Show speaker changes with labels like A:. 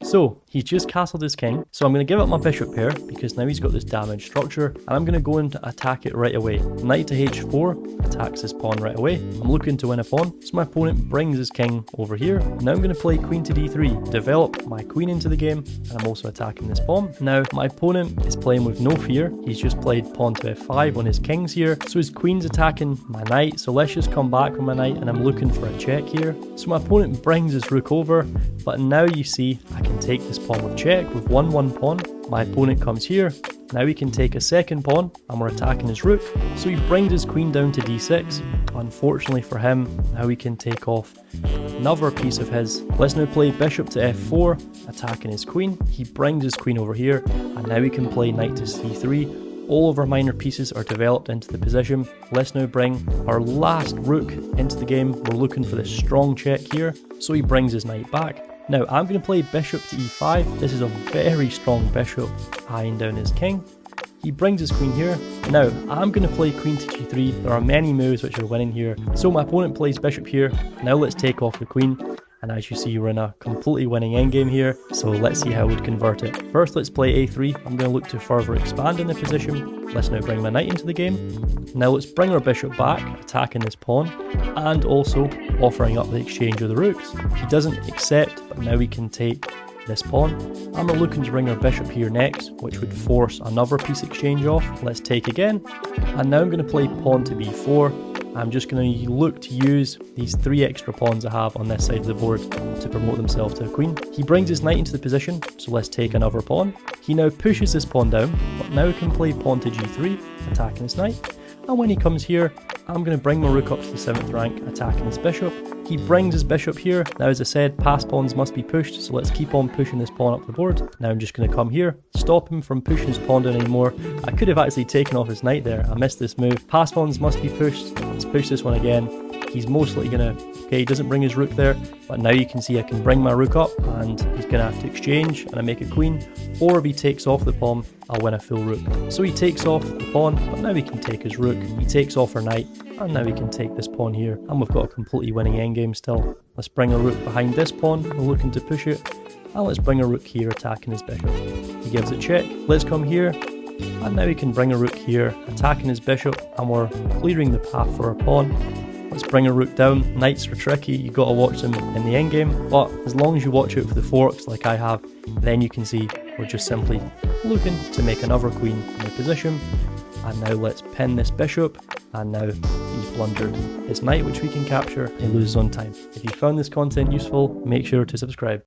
A: So he's just castled his king, so I'm going to give up my bishop here because now he's got this damaged structure, and I'm going to go and attack it right away. Knight to h4 attacks his pawn right away. I'm looking to win a pawn, so my opponent brings his king over here. Now I'm going to play queen to d3, develop my queen into the game, and I'm also attacking this pawn. Now my opponent is playing with no fear. He's just played pawn to f5 on his kings here, so his queen's attacking my knight, so let's just come back with my knight, and I'm looking for a check here. So my opponent brings his rook over, but now you see I can take this pawn with check with 1-1 pawn. My opponent comes here. Now he can take a second pawn, and we're attacking his rook. So he brings his queen down to d6. Unfortunately for him, now he can take off another piece of his. Let's now play bishop to f4, attacking his queen. He brings his queen over here, and now he can play knight to c3. All of our minor pieces are developed into the position. Let's now bring our last rook into the game. We're looking for this strong check here. So he brings his knight back. Now I'm going to play bishop to e5. This is a very strong bishop, eyeing down his king. He brings his queen here. Now I'm going to play queen to g3. There are many moves which are winning here. So my opponent plays bishop here. Now let's take off the queen. And as you see, we're in a completely winning endgame here. So let's see how we'd convert it. First, let's play a3. I'm going to look to further expand in the position. Let's now bring my knight into the game. Now let's bring our bishop back, attacking this pawn, and also offering up the exchange of the rooks. He doesn't accept, but now we can take this pawn. And we're looking to bring our bishop here next, which would force another piece exchange off. Let's take again. And now I'm going to play pawn to b4. I'm just going to look to use these 3 extra pawns I have on this side of the board to promote themselves to a queen. He brings his knight into the position, so let's take another pawn. He now pushes this pawn down, but now he can play pawn to g3, attacking his knight. And when he comes here, I'm going to bring my rook up to the 7th rank, attacking his bishop. He brings his bishop here. Now, as I said, passed pawns must be pushed, so let's keep on pushing this pawn up the board. Now I'm just going to come here, stop him from pushing his pawn down anymore. I could have actually taken off his knight there. I missed this move. Passed pawns must be pushed. Let's push this one again. He's most likely going to... Okay, he doesn't bring his rook there, but now you can see I can bring my rook up, and he's going to have to exchange, and I make a queen. Or if he takes off the pawn, I'll win a full rook. So he takes off the pawn, but now he can take his rook. He takes off our knight, and now we can take this pawn here. And we've got a completely winning endgame still. Let's bring a rook behind this pawn. We're looking to push it. And let's bring a rook here, attacking his bishop. He gives it check. Let's come here. And now we can bring a rook here, attacking his bishop. And we're clearing the path for our pawn. Let's bring a rook down. Knights are tricky, you got to watch them in the endgame, but as long as you watch out for the forks like I have, then you can see we're just simply looking to make another queen in the position. And now let's pin this bishop, and now he's blundered his knight, which we can capture. He loses on time. If you found this content useful, make sure to subscribe.